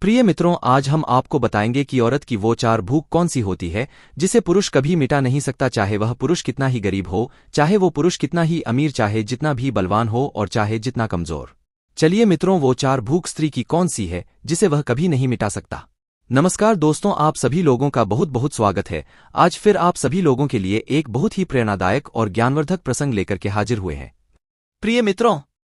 प्रिय मित्रों, आज हम आपको बताएंगे कि औरत की वो चार भूख कौन सी होती है जिसे पुरुष कभी मिटा नहीं सकता, चाहे वह पुरुष कितना ही गरीब हो, चाहे वो पुरुष कितना ही अमीर, चाहे जितना भी बलवान हो और चाहे जितना कमजोर। चलिए मित्रों, वो चार भूख स्त्री की कौन सी है जिसे वह कभी नहीं मिटा सकता। नमस्कार दोस्तों, आप सभी लोगों का बहुत बहुत स्वागत है। आज फिर आप सभी लोगों के लिए एक बहुत ही प्रेरणादायक और ज्ञानवर्धक प्रसंग लेकर के हाजिर हुए हैं। प्रिय मित्रों,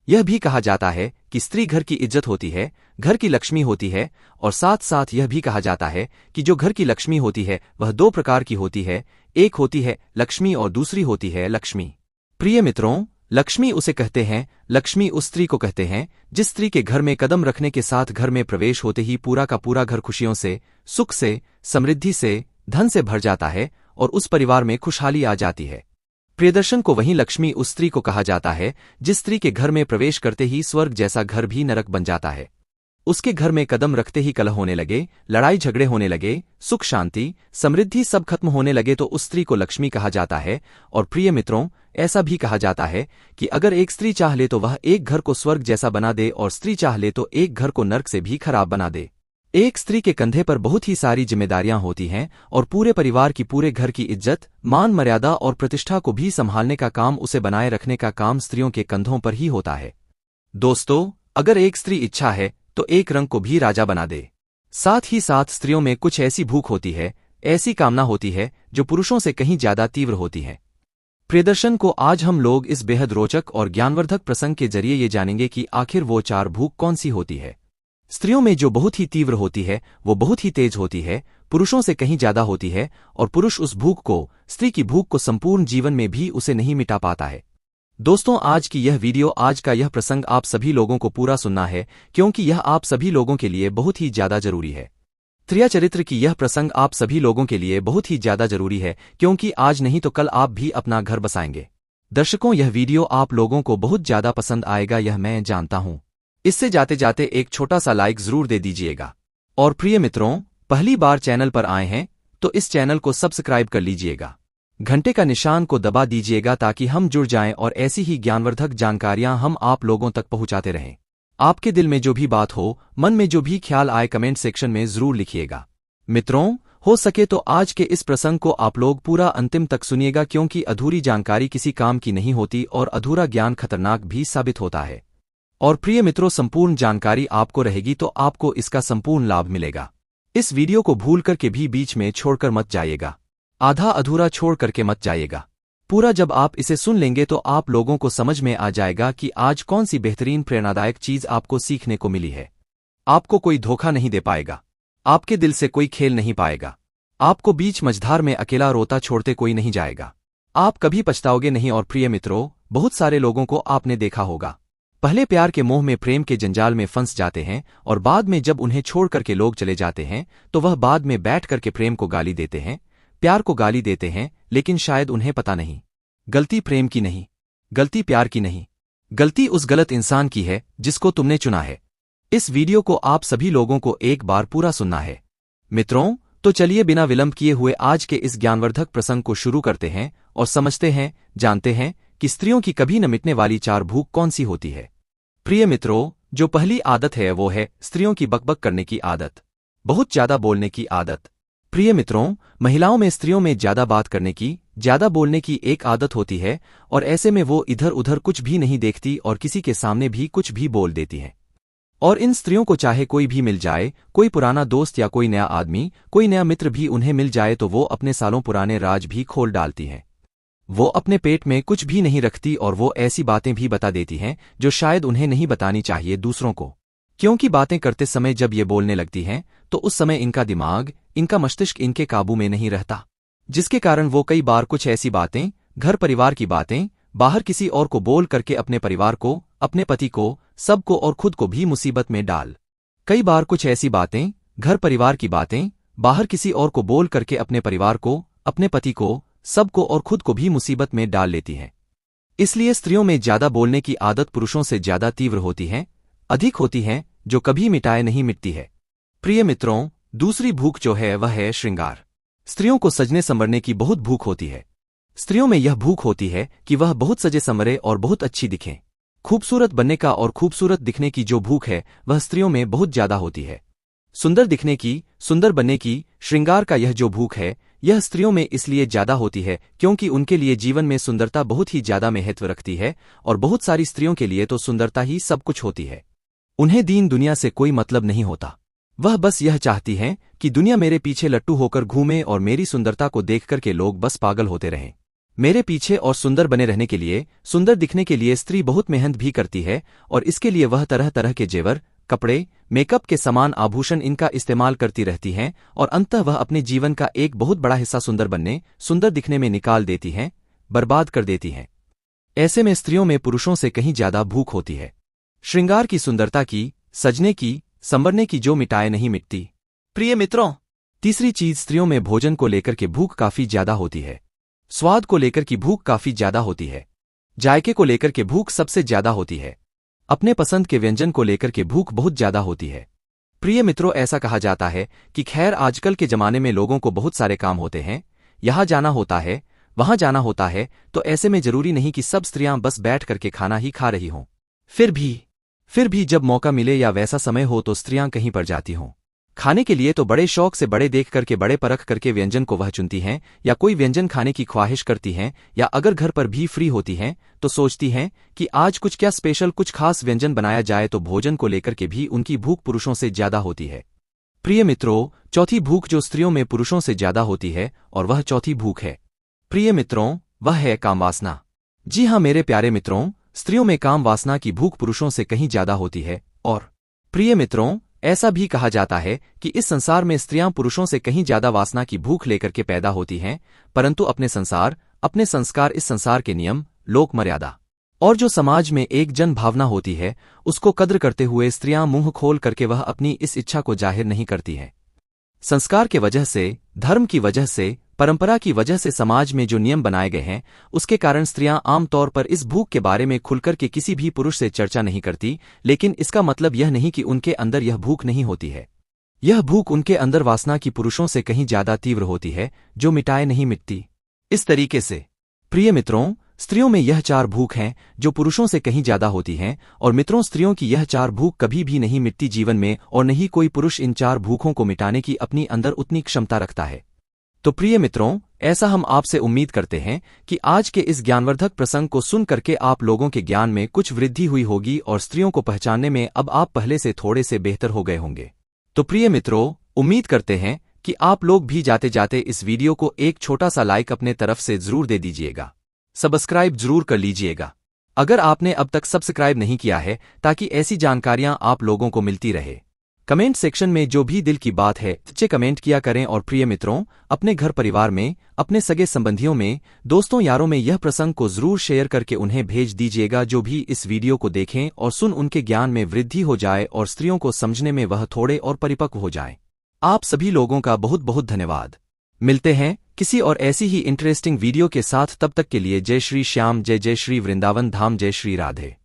यह भी कहा जाता है कि स्त्री घर की इज्जत होती है, घर की लक्ष्मी होती है, और साथ साथ यह भी कहा जाता है कि जो घर की लक्ष्मी होती है वह दो प्रकार की होती है, एक होती है लक्ष्मी और दूसरी होती है लक्ष्मी। प्रिय मित्रों, लक्ष्मी उसे कहते हैं, लक्ष्मी उस स्त्री को कहते हैं जिस स्त्री के घर में कदम रखने के साथ घर में प्रवेश होते ही पूरा का पूरा घर खुशियों से, सुख से, समृद्धि से, धन से भर जाता है और उस परिवार में खुशहाली आ जाती है। प्रियदर्शन को वहीं लक्ष्मी उस स्त्री को कहा जाता है जिस स्त्री के घर में प्रवेश करते ही स्वर्ग जैसा घर भी नरक बन जाता है। उसके घर में कदम रखते ही कलह होने लगे, लड़ाई झगड़े होने लगे, सुख शांति समृद्धि सब खत्म होने लगे तो उस स्त्री को लक्ष्मी कहा जाता है। और प्रिय मित्रों, ऐसा भी कहा जाता है कि अगर एक स्त्री चाह ले तो वह एक घर को स्वर्ग जैसा बना दे और स्त्री चाह ले तो एक घर को नर्क से भी खराब बना दे। एक स्त्री के कंधे पर बहुत ही सारी जिम्मेदारियां होती हैं और पूरे परिवार की, पूरे घर की इज्जत, मान मर्यादा और प्रतिष्ठा को भी संभालने का काम, उसे बनाए रखने का काम स्त्रियों के कंधों पर ही होता है। दोस्तों, अगर एक स्त्री इच्छा है तो एक रंग को भी राजा बना दे। साथ ही साथ स्त्रियों में कुछ ऐसी भूख होती है, ऐसी कामना होती है जो पुरुषों से कहीं ज्यादा तीव्र होती है। प्रियदर्शन को आज हम लोग इस बेहद रोचक और ज्ञानवर्धक प्रसंग के जरिए ये जानेंगे कि आखिर वो चार भूख कौन सी होती है। स्त्रियों में जो बहुत ही तीव्र होती है वो बहुत ही तेज होती है, पुरुषों से कहीं ज्यादा होती है, और पुरुष उस भूख को, स्त्री की भूख को संपूर्ण जीवन में भी उसे नहीं मिटा पाता है। दोस्तों, आज की यह वीडियो, आज का यह प्रसंग आप सभी लोगों को पूरा सुनना है क्योंकि यह आप सभी लोगों के लिए बहुत ही ज्यादा जरूरी है। त्रिया चरित्र की यह प्रसंग आप सभी लोगों के लिए बहुत ही ज्यादा जरूरी है क्योंकि आज नहीं तो कल आप भी अपना घर बसाएंगे। दर्शकों, यह वीडियो आप लोगों को बहुत ज्यादा पसंद आएगा, यह मैं जानता हूं। इससे जाते जाते एक छोटा सा लाइक जरूर दे दीजिएगा। और प्रिय मित्रों, पहली बार चैनल पर आए हैं तो इस चैनल को सब्सक्राइब कर लीजिएगा, घंटे का निशान को दबा दीजिएगा ताकि हम जुड़ जाएं और ऐसी ही ज्ञानवर्धक जानकारियां हम आप लोगों तक पहुंचाते रहें। आपके दिल में जो भी बात हो, मन में जो भी ख्याल आए, कमेंट सेक्शन में जरूर लिखिएगा। मित्रों, हो सके तो आज के इस प्रसंग को आप लोग पूरा अंतिम तक सुनिएगा क्योंकि अधूरी जानकारी किसी काम की नहीं होती और अधूरा ज्ञान खतरनाक भी साबित होता है। और प्रिय मित्रों, संपूर्ण जानकारी आपको रहेगी तो आपको इसका संपूर्ण लाभ मिलेगा। इस वीडियो को भूल करके भी बीच में छोड़कर मत जाइएगा, आधा अधूरा छोड़ करके मत जाइएगा। पूरा जब आप इसे सुन लेंगे तो आप लोगों को समझ में आ जाएगा कि आज कौन सी बेहतरीन प्रेरणादायक चीज आपको सीखने को मिली है। आपको कोई धोखा नहीं दे पाएगा, आपके दिल से कोई खेल नहीं पाएगा, आपको बीच मझधार में अकेला रोता छोड़ते कोई नहीं जाएगा, आप कभी पछताओगे नहीं। और प्रिय मित्रों, बहुत सारे लोगों को आपने देखा होगा, पहले प्यार के मोह में, प्रेम के जंजाल में फंस जाते हैं और बाद में जब उन्हें छोड़ करके लोग चले जाते हैं तो वह बाद में बैठ करके प्रेम को गाली देते हैं, प्यार को गाली देते हैं, लेकिन शायद उन्हें पता नहीं, गलती प्रेम की नहीं, गलती प्यार की नहीं, गलती उस गलत इंसान की है जिसको तुमने चुना है। इस वीडियो को आप सभी लोगों को एक बार पूरा सुनना है। मित्रों, तो चलिए बिना विलंब किए हुए आज के इस ज्ञानवर्धक प्रसंग को शुरू करते हैं और समझते हैं, जानते हैं कि स्त्रियों की कभी न मिटने वाली चार भूख कौन सी होती है। प्रिय मित्रों, जो पहली आदत है वो है स्त्रियों की बकबक करने की आदत, बहुत ज्यादा बोलने की आदत। प्रिय मित्रों, महिलाओं में, स्त्रियों में ज्यादा बात करने की, ज्यादा बोलने की एक आदत होती है और ऐसे में वो इधर उधर कुछ भी नहीं देखती और किसी के सामने भी कुछ भी बोल देती हैं। और इन स्त्रियों को चाहे कोई भी मिल जाए, कोई पुराना दोस्त या कोई नया आदमी, कोई नया मित्र भी उन्हें मिल जाए तो वो अपने सालों पुराने राज भी खोल डालती हैं। वो अपने पेट में कुछ भी नहीं रखती और वो ऐसी बातें भी बता देती हैं जो शायद उन्हें नहीं बतानी चाहिए दूसरों को, क्योंकि बातें करते समय जब ये बोलने लगती हैं तो उस समय इनका दिमाग, इनका मस्तिष्क इनके काबू में नहीं रहता, जिसके कारण वो कई बार कुछ ऐसी बातें, घर परिवार की बातें, बाहर किसी और को बोल करके अपने परिवार को, अपने पति को, सबको और खुद को भी मुसीबत में डाल। कई बार कुछ ऐसी बातें, घर परिवार की बातें, बाहर किसी और को बोल करके अपने परिवार को, अपने पति को, सबको और खुद को भी मुसीबत में डाल लेती हैं। इसलिए स्त्रियों में ज्यादा बोलने की आदत पुरुषों से ज्यादा तीव्र होती है, अधिक होती है, जो कभी मिटाए नहीं मिटती है। प्रिय मित्रों, दूसरी भूख जो है वह है श्रृंगार। स्त्रियों को सजने संवरने की बहुत भूख होती है। स्त्रियों में यह भूख होती है कि वह बहुत सजे संवरे और बहुत अच्छी दिखें। खूबसूरत बनने का और खूबसूरत दिखने की जो भूख है वह स्त्रियों में बहुत ज्यादा होती है। सुंदर दिखने की, सुंदर बनने की, श्रृंगार का यह जो भूख है, यह स्त्रियों में इसलिए ज्यादा होती है क्योंकि उनके लिए जीवन में सुंदरता बहुत ही ज्यादा महत्व रखती है और बहुत सारी स्त्रियों के लिए तो सुंदरता ही सब कुछ होती है। उन्हें दीन दुनिया से कोई मतलब नहीं होता। वह बस यह चाहती हैं कि दुनिया मेरे पीछे लट्टू होकर घूमे और मेरी सुंदरता को देख कर के लोग बस पागल होते रहें। मेरे पीछे और सुंदर बने रहने के लिए, सुंदर दिखने के लिए स्त्री बहुत मेहनत भी करती है और इसके लिए वह तरह तरह के जेवर, कपड़े, मेकअप के समान आभूषण इनका इस्तेमाल करती रहती हैं और अंततः वह अपने जीवन का एक बहुत बड़ा हिस्सा सुंदर बनने, सुंदर दिखने में निकाल देती हैं, बर्बाद कर देती हैं। ऐसे में स्त्रियों में पुरुषों से कहीं ज्यादा भूख होती है। श्रृंगार की, सुंदरता की, सजने की, संवरने की जो मिटाए नहीं मिटती। प्रिय मित्रों, तीसरी चीज स्त्रियों में भोजन को लेकर के भूख काफी ज्यादा होती है। स्वाद को लेकर की भूख काफी ज्यादा होती है। जायके को लेकर के भूख सबसे ज्यादा होती है। अपने पसंद के व्यंजन को लेकर के भूख बहुत ज्यादा होती है। प्रिय मित्रों, ऐसा कहा जाता है कि खैर आजकल के जमाने में लोगों को बहुत सारे काम होते हैं, यहां जाना होता है, वहां जाना होता है, तो ऐसे में जरूरी नहीं कि सब स्त्रियां बस बैठ करके खाना ही खा रही हों। फिर भी जब मौका मिले या वैसा समय हो तो स्त्रियां कहीं पर जाती हों खाने के लिए तो बड़े शौक से, बड़े देख करके, बड़े परख करके व्यंजन को वह चुनती हैं या कोई व्यंजन खाने की ख्वाहिश करती हैं या अगर घर पर भी फ्री होती हैं तो सोचती हैं कि आज कुछ क्या स्पेशल, कुछ खास व्यंजन बनाया जाए। तो भोजन को लेकर के भी उनकी भूख पुरुषों से ज्यादा होती है। प्रिय मित्रों, चौथी भूख जो स्त्रियों में पुरुषों से ज्यादा होती है और वह चौथी भूख है, प्रिय मित्रों, वह है काम वासना। जी हाँ मेरे प्यारे मित्रों, स्त्रियों में काम वासना की भूख पुरुषों से कहीं ज्यादा होती है। और प्रिय मित्रों, ऐसा भी कहा जाता है कि इस संसार में स्त्रियां पुरुषों से कहीं ज्यादा वासना की भूख लेकर के पैदा होती हैं, परंतु अपने संसार, अपने संस्कार, इस संसार के नियम, लोक मर्यादा और जो समाज में एक जन भावना होती है, उसको कद्र करते हुए स्त्रियां मुंह खोल करके वह अपनी इस इच्छा को जाहिर नहीं करती हैं। संस्कार के वजह से, धर्म की वजह से, परंपरा की वजह से समाज में जो नियम बनाए गए हैं, उसके कारण स्त्रियां आमतौर पर इस भूख के बारे में खुलकर के किसी भी पुरुष से चर्चा नहीं करती। लेकिन इसका मतलब यह नहीं कि उनके अंदर यह भूख नहीं होती है। यह भूख उनके अंदर वासना की पुरुषों से कहीं ज्यादा तीव्र होती है, जो मिटाए नहीं मिटती। इस तरीके से प्रिय मित्रों, स्त्रियों में यह चार भूख हैं जो पुरुषों से कहीं ज्यादा होती हैं। और मित्रों, स्त्रियों की यह चार भूख कभी भी नहीं मिटती जीवन में, और नहीं कोई पुरुष इन चार भूखों को मिटाने की अपनी अंदर उतनी क्षमता रखता है। तो प्रिय मित्रों, ऐसा हम आपसे उम्मीद करते हैं कि आज के इस ज्ञानवर्धक प्रसंग को सुन करके आप लोगों के ज्ञान में कुछ वृद्धि हुई होगी और स्त्रियों को पहचानने में अब आप पहले से थोड़े से बेहतर हो गए होंगे। तो प्रिय मित्रों, उम्मीद करते हैं कि आप लोग भी जाते जाते इस वीडियो को एक छोटा सा लाइक अपने तरफ से जरूर दे दीजिएगा। सब्सक्राइब जरूर कर लीजिएगा अगर आपने अब तक सब्सक्राइब नहीं किया है, ताकि ऐसी जानकारियां आप लोगों को मिलती रहे। कमेंट सेक्शन में जो भी दिल की बात है सच्चे कमेंट किया करें। और प्रिय मित्रों, अपने घर परिवार में, अपने सगे संबंधियों में, दोस्तों यारों में यह प्रसंग को जरूर शेयर करके उन्हें भेज दीजिएगा, जो भी इस वीडियो को देखें और सुन उनके ज्ञान में वृद्धि हो जाए और स्त्रियों को समझने में वह थोड़े और परिपक्व हो जाएं। आप सभी लोगों का बहुत बहुत धन्यवाद। मिलते हैं किसी और ऐसी ही इंटरेस्टिंग वीडियो के साथ। तब तक के लिए जय श्री श्याम, जय जय श्री वृंदावन धाम, जय श्री राधे।